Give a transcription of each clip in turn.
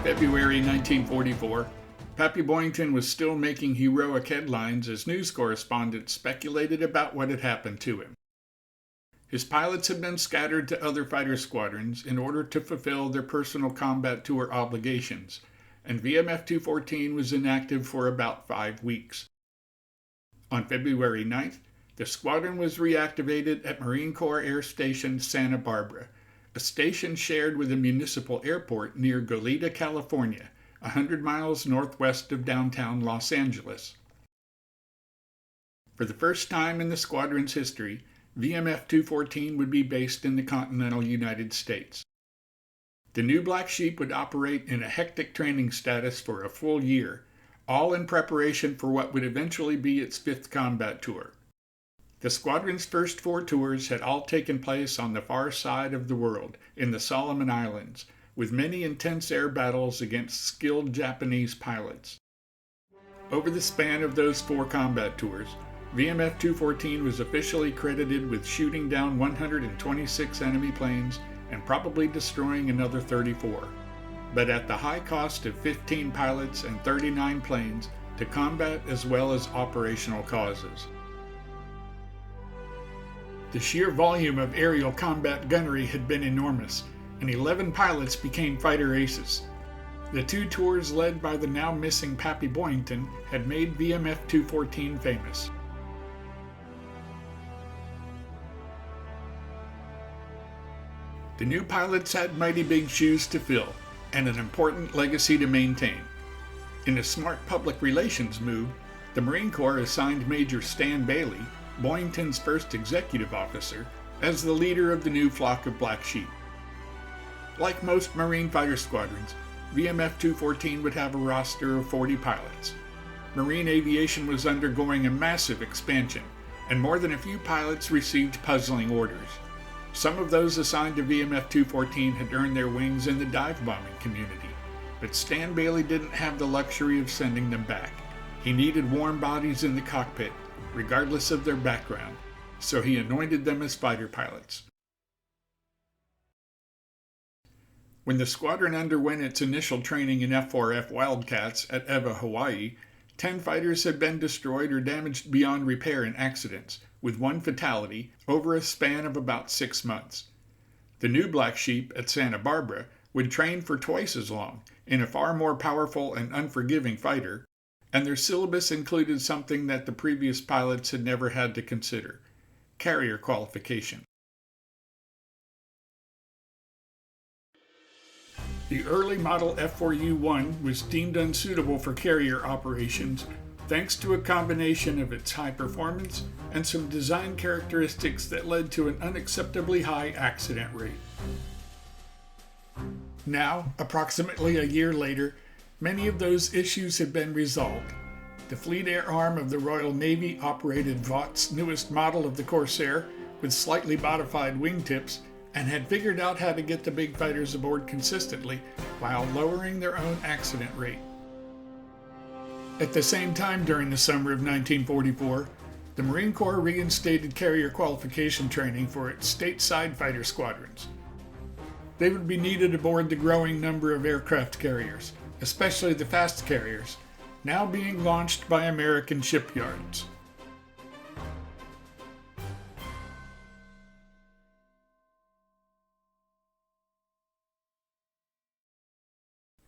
February 1944, Pappy Boyington was still making heroic headlines as news correspondents speculated about what had happened to him. His pilots had been scattered to other fighter squadrons in order to fulfill their personal combat tour obligations, and VMF-214 was inactive for about 5 weeks. On February 9th, the squadron was reactivated at Marine Corps Air Station Santa Barbara, a station shared with a municipal airport near Goleta, California, 100 miles northwest of downtown Los Angeles. For the first time in the squadron's history, VMF-214 would be based in the continental United States. The new Black Sheep would operate in a hectic training status for a full year, all in preparation for what would eventually be its 5th combat tour. The squadron's first 4 tours had all taken place on the far side of the world, in the Solomon Islands, with many intense air battles against skilled Japanese pilots. Over the span of those 4 combat tours, VMF-214 was officially credited with shooting down 126 enemy planes and probably destroying another 34, but at the high cost of 15 pilots and 39 planes to combat as well as operational causes. The sheer volume of aerial combat gunnery had been enormous, and 11 pilots became fighter aces. The 2 tours led by the now missing Pappy Boyington had made VMF-214 famous. The new pilots had mighty big shoes to fill, and an important legacy to maintain. In a smart public relations move, the Marine Corps assigned Major Stan Bailey, Boyington's first executive officer, as the leader of the new flock of Black Sheep. Like most Marine fighter squadrons, VMF-214 would have a roster of 40 pilots. Marine aviation was undergoing a massive expansion, and more than a few pilots received puzzling orders. Some of those assigned to VMF-214 had earned their wings in the dive bombing community, but Stan Bailey didn't have the luxury of sending them back. He needed warm bodies in the cockpit, regardless of their background, so he anointed them as fighter pilots. When the squadron underwent its initial training in F-4F Wildcats at Eva, Hawaii, 10 fighters had been destroyed or damaged beyond repair in accidents, with 1 fatality, over a span of about 6 months. The new Black Sheep at Santa Barbara would train for twice as long, in a far more powerful and unforgiving fighter, and their syllabus included something that the previous pilots had never had to consider: carrier qualification. The early model F4U-1 was deemed unsuitable for carrier operations thanks to a combination of its high performance and some design characteristics that led to an unacceptably high accident rate. Now, approximately a year later, many of those issues had been resolved. The Fleet Air arm of the Royal Navy operated Vaught's newest model of the Corsair with slightly modified wingtips and had figured out how to get the big fighters aboard consistently while lowering their own accident rate. At the same time during the summer of 1944, the Marine Corps reinstated carrier qualification training for its stateside fighter squadrons. They would be needed aboard the growing number of aircraft carriers, especially the fast carriers, now being launched by American shipyards.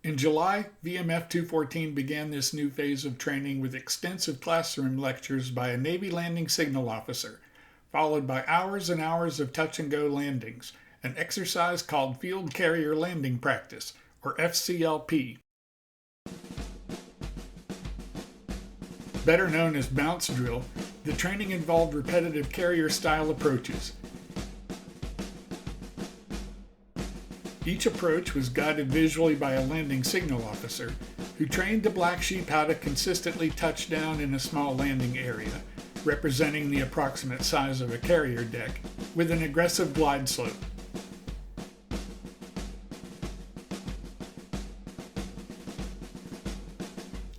In July, VMF-214 began this new phase of training with extensive classroom lectures by a Navy landing signal officer, followed by hours and hours of touch-and-go landings, an exercise called Field Carrier Landing Practice, or FCLP. Better known as bounce drill, the training involved repetitive carrier-style approaches. Each approach was guided visually by a landing signal officer who trained the Black Sheep how to consistently touch down in a small landing area, representing the approximate size of a carrier deck, with an aggressive glide slope.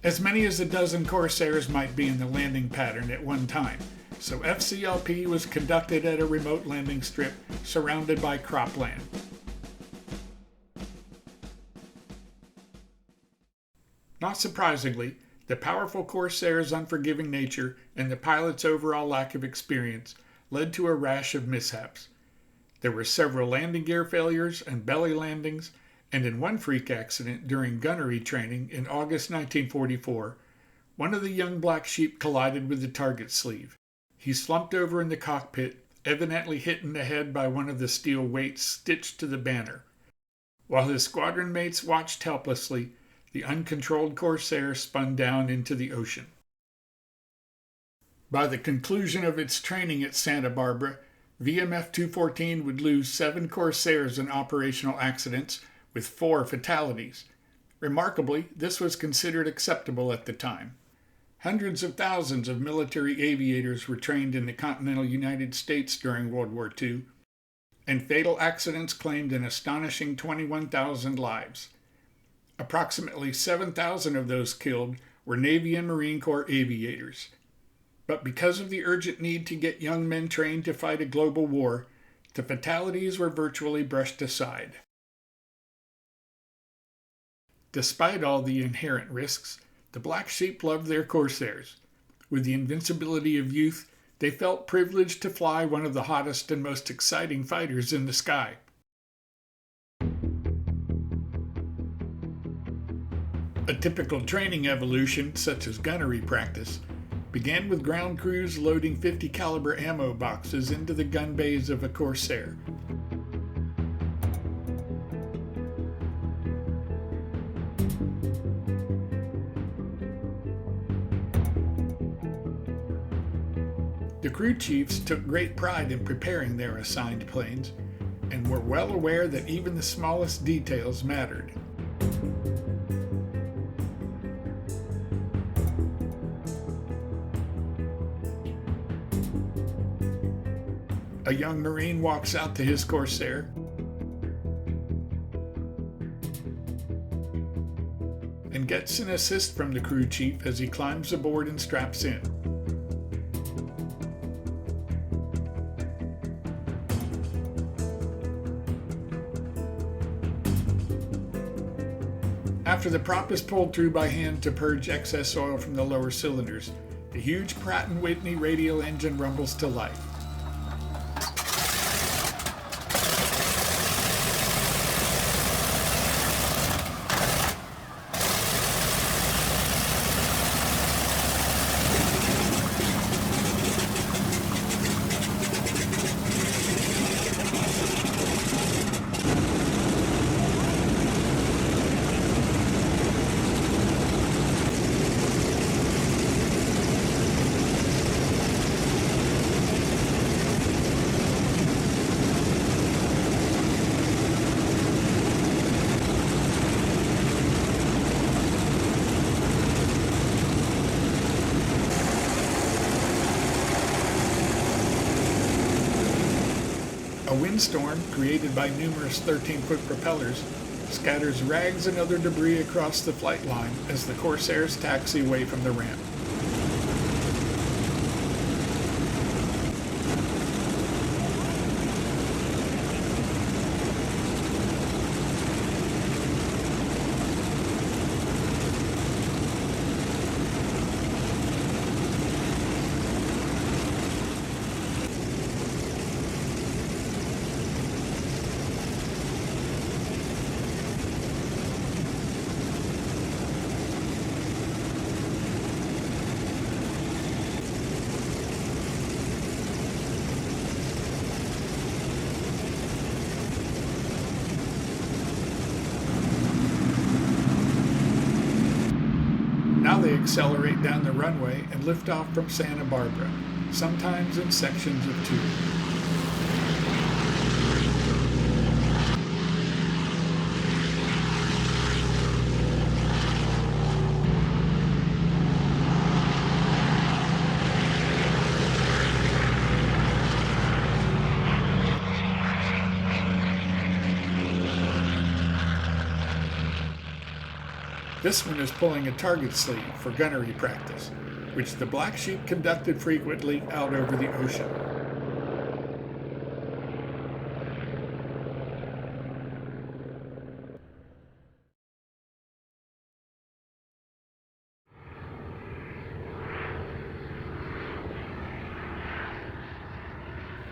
As many as a dozen Corsairs might be in the landing pattern at one time, so FCLP was conducted at a remote landing strip surrounded by cropland. Not surprisingly, the powerful Corsairs' unforgiving nature and the pilots' overall lack of experience led to a rash of mishaps. There were several landing gear failures and belly landings, and in one freak accident during gunnery training in August 1944, one of the young Black Sheep collided with the target sleeve. He slumped over in the cockpit, evidently hit in the head by one of the steel weights stitched to the banner. While his squadron mates watched helplessly, the uncontrolled Corsair spun down into the ocean. By the conclusion of its training at Santa Barbara, VMF-214 would lose 7 Corsairs in operational accidents, with 4 fatalities. Remarkably, this was considered acceptable at the time. Hundreds of thousands of military aviators were trained in the continental United States during World War II, and fatal accidents claimed an astonishing 21,000 lives. Approximately 7,000 of those killed were Navy and Marine Corps aviators. But because of the urgent need to get young men trained to fight a global war, the fatalities were virtually brushed aside. Despite all the inherent risks, the Black Sheep loved their Corsairs. With the invincibility of youth, they felt privileged to fly one of the hottest and most exciting fighters in the sky. A typical training evolution, such as gunnery practice, began with ground crews loading 50 caliber ammo boxes into the gun bays of a Corsair. The crew chiefs took great pride in preparing their assigned planes, and were well aware that even the smallest details mattered. A young Marine walks out to his Corsair and gets an assist from the crew chief as he climbs aboard and straps in. After the prop is pulled through by hand to purge excess oil from the lower cylinders, the huge Pratt & Whitney radial engine rumbles to life. A windstorm, created by numerous 13-foot propellers, scatters rags and other debris across the flight line as the Corsairs taxi away from the ramp. Now they accelerate down the runway and lift off from Santa Barbara, sometimes in sections of 2. This one is pulling a target sleeve for gunnery practice, which the Black Sheep conducted frequently out over the ocean.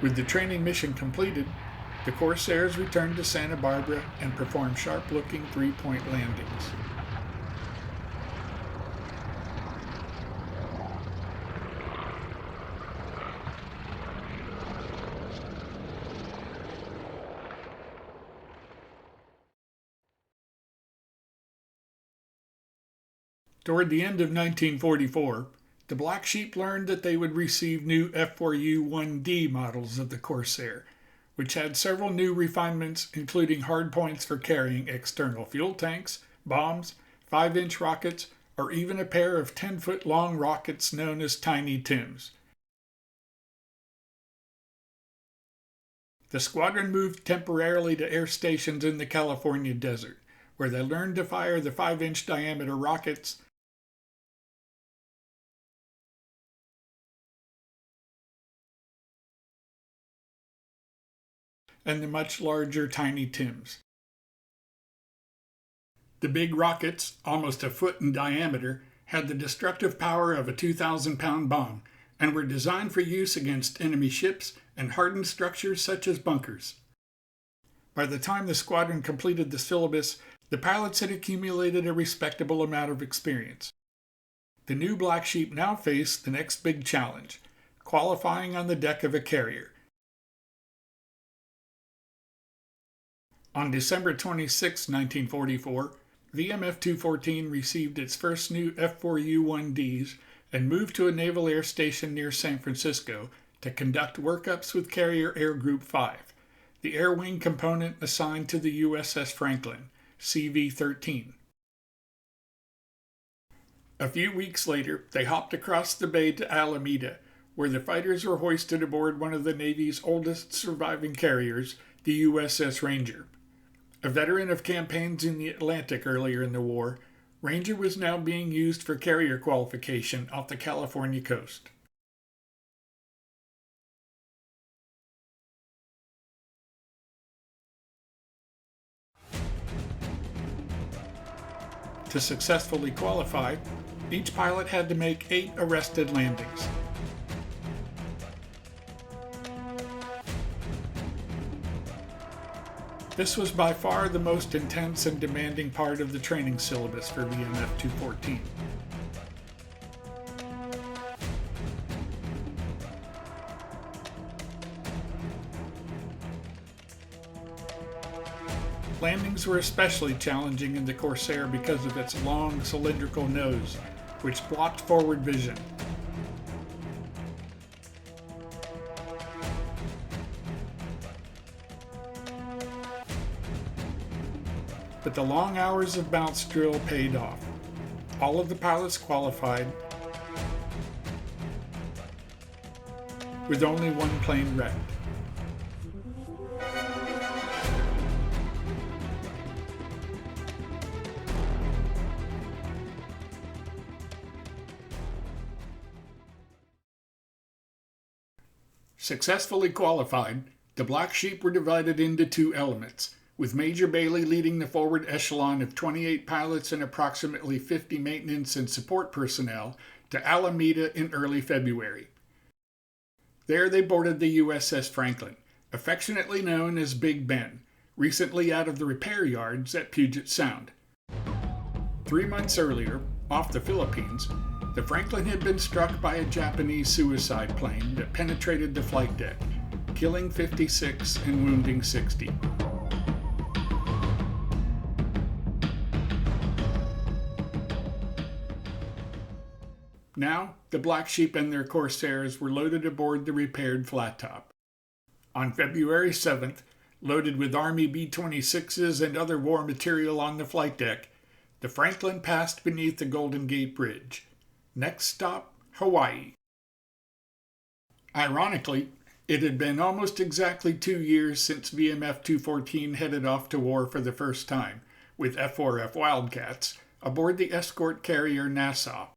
With the training mission completed, the Corsairs returned to Santa Barbara and performed sharp-looking three-point landings. Toward the end of 1944, the Black Sheep learned that they would receive new F4U-1D models of the Corsair, which had several new refinements, including hardpoints for carrying external fuel tanks, bombs, 5-inch rockets, or even a pair of 10-foot-long rockets known as Tiny Tims. The squadron moved temporarily to air stations in the California desert, where they learned to fire the 5-inch diameter rockets and the much larger Tiny Tims. The big rockets, almost a foot in diameter, had the destructive power of a 2,000-pound bomb and were designed for use against enemy ships and hardened structures such as bunkers. By the time the squadron completed the syllabus, the pilots had accumulated a respectable amount of experience. The new Black Sheep now faced the next big challenge, qualifying on the deck of a carrier. On December 26, 1944, VMF-214 received its first new F4U-1Ds and moved to a naval air station near San Francisco to conduct workups with Carrier Air Group 5, the air wing component assigned to the USS Franklin, CV-13. A few weeks later, they hopped across the bay to Alameda, where the fighters were hoisted aboard one of the Navy's oldest surviving carriers, the USS Ranger. A veteran of campaigns in the Atlantic earlier in the war, Ranger was now being used for carrier qualification off the California coast. To successfully qualify, each pilot had to make 8 arrested landings. This was by far the most intense and demanding part of the training syllabus for VMF-214. Landings were especially challenging in the Corsair because of its long cylindrical nose, which blocked forward vision. But the long hours of bounce drill paid off. All of the pilots qualified, with only one plane wrecked. Successfully qualified, the Black Sheep were divided into 2 elements, with Major Bailey leading the forward echelon of 28 pilots and approximately 50 maintenance and support personnel to Alameda in early February. There they boarded the USS Franklin, affectionately known as Big Ben, recently out of the repair yards at Puget Sound. 3 months earlier, off the Philippines, the Franklin had been struck by a Japanese suicide plane that penetrated the flight deck, killing 56 and wounding 60. Now, the Black Sheep and their Corsairs were loaded aboard the repaired flat top. On February 7th, loaded with Army B-26s and other war material on the flight deck, the Franklin passed beneath the Golden Gate Bridge. Next stop, Hawaii. Ironically, it had been almost exactly 2 years since VMF-214 headed off to war for the first time, with F-4F Wildcats, aboard the escort carrier Nassau.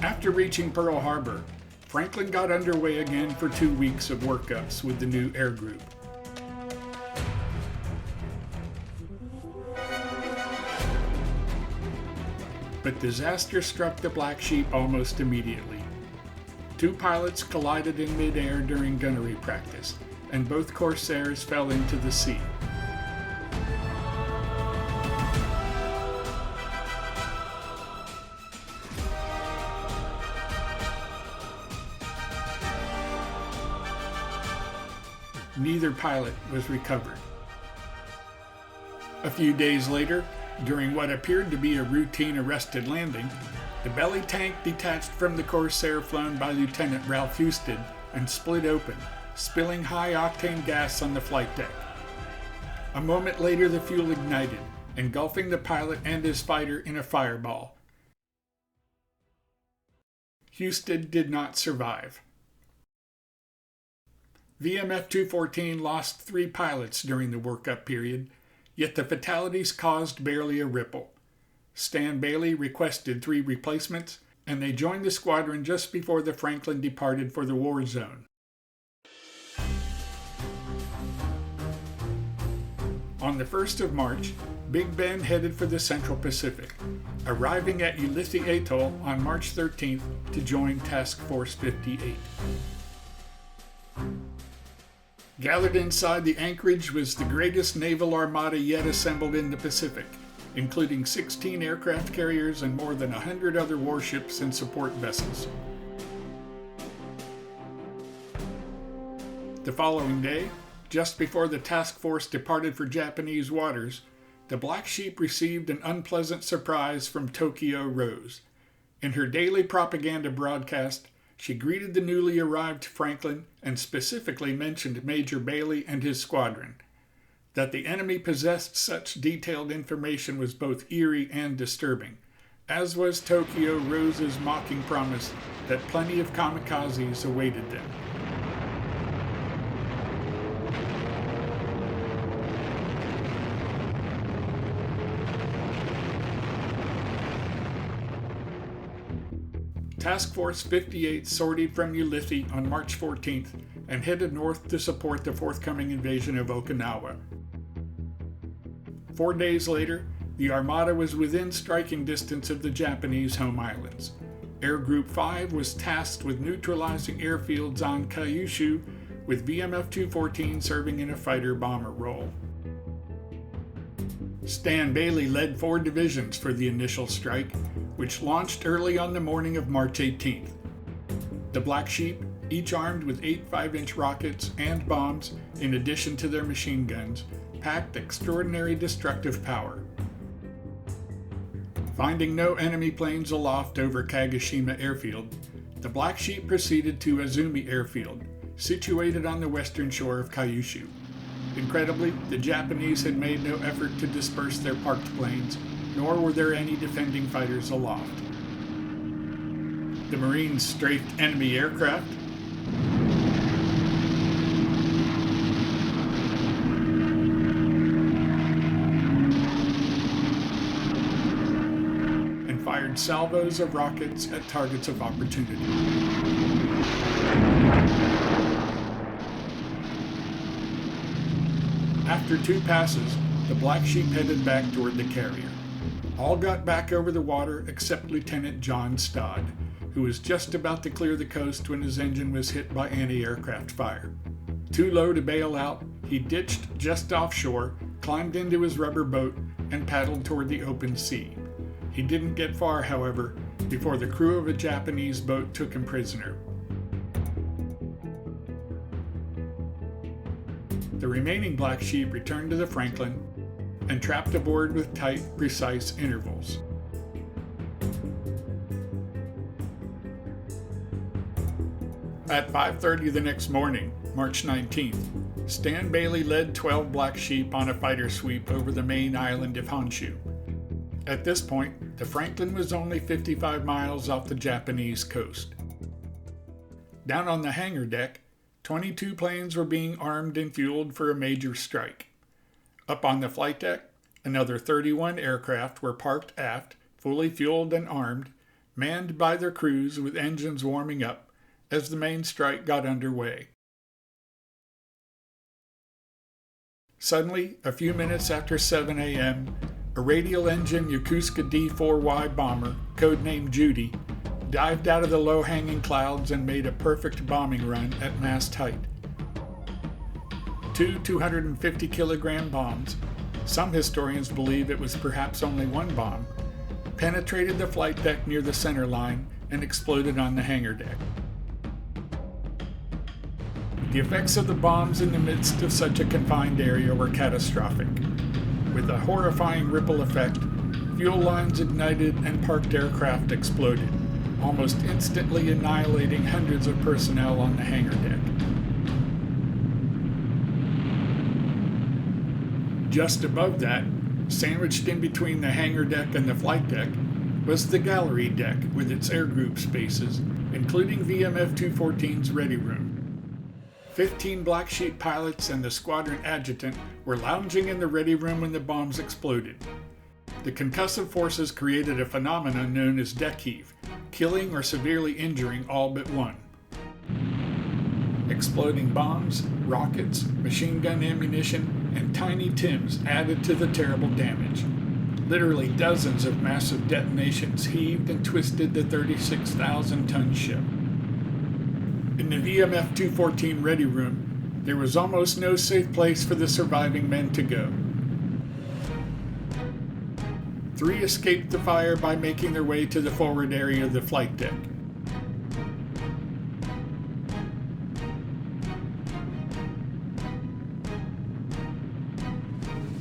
After reaching Pearl Harbor, Franklin got underway again for 2 weeks of workups with the new air group. But disaster struck the Black Sheep almost immediately. Two pilots collided in midair during gunnery practice, and both Corsairs fell into the sea. Neither pilot was recovered. A few days later, during what appeared to be a routine arrested landing, the belly tank detached from the Corsair flown by Lieutenant Ralph Husted and split open, spilling high-octane gas on the flight deck. A moment later, the fuel ignited, engulfing the pilot and his fighter in a fireball. Husted did not survive. VMF-214 lost 3 pilots during the workup period, yet the fatalities caused barely a ripple. Stan Bailey requested 3 replacements, and they joined the squadron just before the Franklin departed for the war zone. On the 1st of March, Big Ben headed for the Central Pacific, arriving at Ulithi Atoll on March 13th to join Task Force 58. Gathered inside the anchorage was the greatest naval armada yet assembled in the Pacific, including 16 aircraft carriers and more than 100 other warships and support vessels. The following day, just before the task force departed for Japanese waters, the Black Sheep received an unpleasant surprise from Tokyo Rose. In her daily propaganda broadcast, she greeted the newly arrived Franklin and specifically mentioned Major Bailey and his squadron. That the enemy possessed such detailed information was both eerie and disturbing, as was Tokyo Rose's mocking promise that plenty of kamikazes awaited them. Task Force 58 sortied from Ulithi on March 14th and headed north to support the forthcoming invasion of Okinawa. 4 days later, the Armada was within striking distance of the Japanese home islands. Air Group 5 was tasked with neutralizing airfields on Kyushu, with VMF-214 serving in a fighter-bomber role. Stan Bailey led 4 divisions for the initial strike, which launched early on the morning of March 18th. The Black Sheep, each armed with 8 5-inch rockets and bombs in addition to their machine guns, packed extraordinary destructive power. Finding no enemy planes aloft over Kagoshima Airfield, the Black Sheep proceeded to Azumi Airfield, situated on the western shore of Kyushu. Incredibly, the Japanese had made no effort to disperse their parked planes, nor were there any defending fighters aloft. The Marines strafed enemy aircraft, and fired salvos of rockets at targets of opportunity. After 2 passes, the Black Sheep headed back toward the carrier. All got back over the water except Lieutenant John Stodd, who was just about to clear the coast when his engine was hit by anti-aircraft fire. Too low to bail out, he ditched just offshore, climbed into his rubber boat, and paddled toward the open sea. He didn't get far, however, before the crew of a Japanese boat took him prisoner. The remaining Black Sheep returned to the Franklin and trapped aboard with tight, precise intervals. At 5:30 the next morning, March 19th, Stan Bailey led 12 Black Sheep on a fighter sweep over the main island of Honshu. At this point, the Franklin was only 55 miles off the Japanese coast. Down on the hangar deck, 22 planes were being armed and fueled for a major strike. Up on the flight deck, another 31 aircraft were parked aft, fully fueled and armed, manned by their crews with engines warming up as the main strike got underway. Suddenly, a few minutes after 7 a.m., A radial-engine Yokosuka D-4Y bomber, codenamed Judy, dived out of the low-hanging clouds and made a perfect bombing run at mast height. Two 250-kilogram bombs, some historians believe it was perhaps only one bomb, penetrated the flight deck near the center line and exploded on the hangar deck. The effects of the bombs in the midst of such a confined area were catastrophic. With a horrifying ripple effect, fuel lines ignited and parked aircraft exploded, almost instantly annihilating hundreds of personnel on the hangar deck. Just above that, sandwiched in between the hangar deck and the flight deck, was the gallery deck with its air group spaces, including VMF-214's ready room. 15 Black Sheep pilots and the squadron adjutant were lounging in the ready room when the bombs exploded. The concussive forces created a phenomenon known as deck heave, killing or severely injuring all but one. Exploding bombs, rockets, machine gun ammunition, and tiny TIMs added to the terrible damage. Literally dozens of massive detonations heaved and twisted the 36,000-ton ship. In the VMF-214 ready room, there was almost no safe place for the surviving men to go. 3 escaped the fire by making their way to the forward area of the flight deck.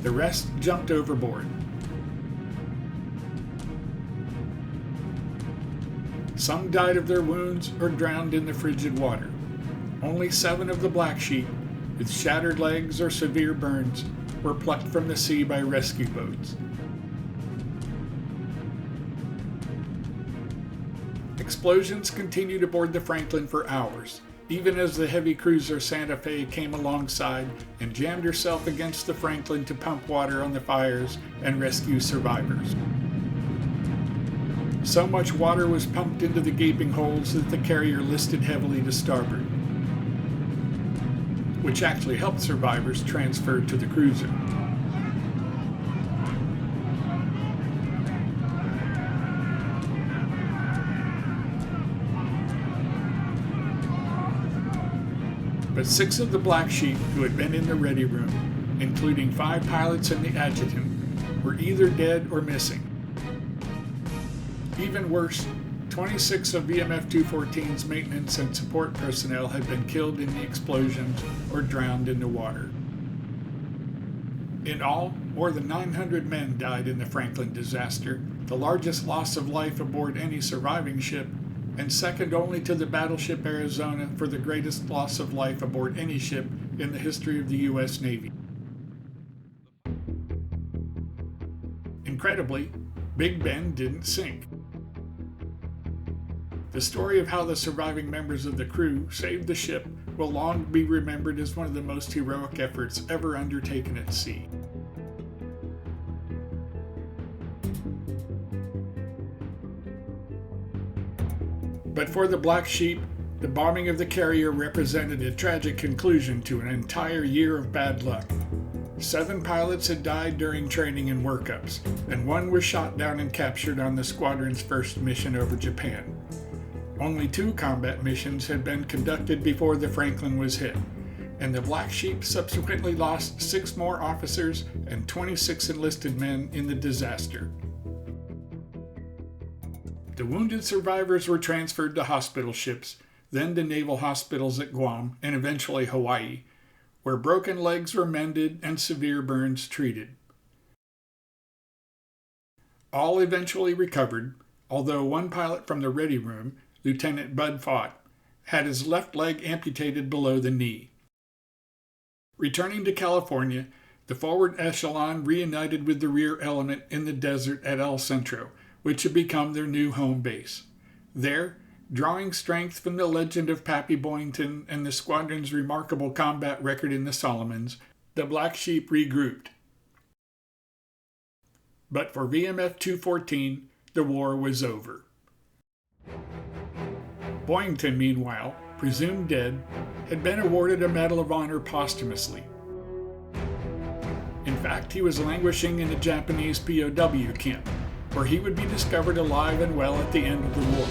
The rest jumped overboard. Some died of their wounds or drowned in the frigid water. Only 7 of the Black Sheep, with shattered legs or severe burns, were plucked from the sea by rescue boats. Explosions continued aboard the Franklin for hours, even as the heavy cruiser Santa Fe came alongside and jammed herself against the Franklin to pump water on the fires and rescue survivors. So much water was pumped into the gaping holes that the carrier listed heavily to starboard, which actually helped survivors transfer to the cruiser. But 6 of the Black Sheep who had been in the ready room, including 5 pilots and the adjutant, were either dead or missing. Even worse, 26 of VMF-214's maintenance and support personnel had been killed in the explosions or drowned in the water. In all, more than 900 men died in the Franklin disaster, the largest loss of life aboard any surviving ship, and second only to the battleship Arizona for the greatest loss of life aboard any ship in the history of the U.S. Navy. Incredibly, Big Ben didn't sink. The story of how the surviving members of the crew saved the ship will long be remembered as one of the most heroic efforts ever undertaken at sea. But for the Black Sheep, the bombing of the carrier represented a tragic conclusion to an entire year of bad luck. 7 pilots had died during training and workups, and 1 was shot down and captured on the squadron's first mission over Japan. Only 2 combat missions had been conducted before the Franklin was hit, and the Black Sheep subsequently lost 6 more officers and 26 enlisted men in the disaster. The wounded survivors were transferred to hospital ships, then to naval hospitals at Guam and eventually Hawaii, where broken legs were mended and severe burns treated. All eventually recovered, although 1 pilot from the ready room, Lieutenant Bud Fott, had his left leg amputated below the knee. Returning to California, the forward echelon reunited with the rear element in the desert at El Centro, which had become their new home base. There, drawing strength from the legend of Pappy Boynton and the squadron's remarkable combat record in the Solomons, the Black Sheep regrouped. But for VMF-214, the war was over. Boynton, meanwhile, presumed dead, had been awarded a Medal of Honor posthumously. In fact, he was languishing in a Japanese POW camp, where he would be discovered alive and well at the end of the war.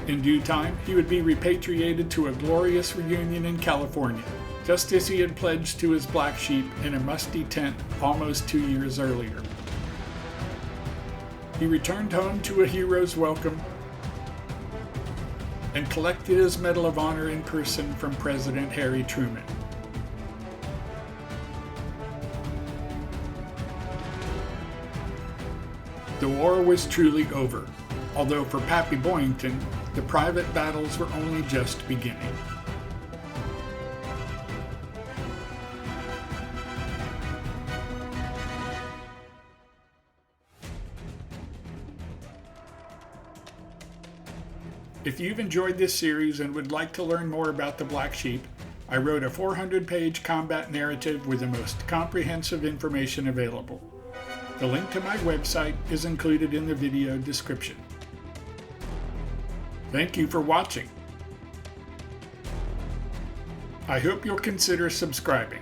In due time, he would be repatriated to a glorious reunion in California, just as he had pledged to his black sheep in a musty tent almost 2 years earlier. He returned home to a hero's welcome and collected his Medal of Honor in person from President Harry Truman. The war was truly over, although for Pappy Boyington, the private battles were only just beginning. If you've enjoyed this series and would like to learn more about the Black Sheep, I wrote a 400-page combat narrative with the most comprehensive information available. The link to my website is included in the video description. Thank you for watching. I hope you'll consider subscribing.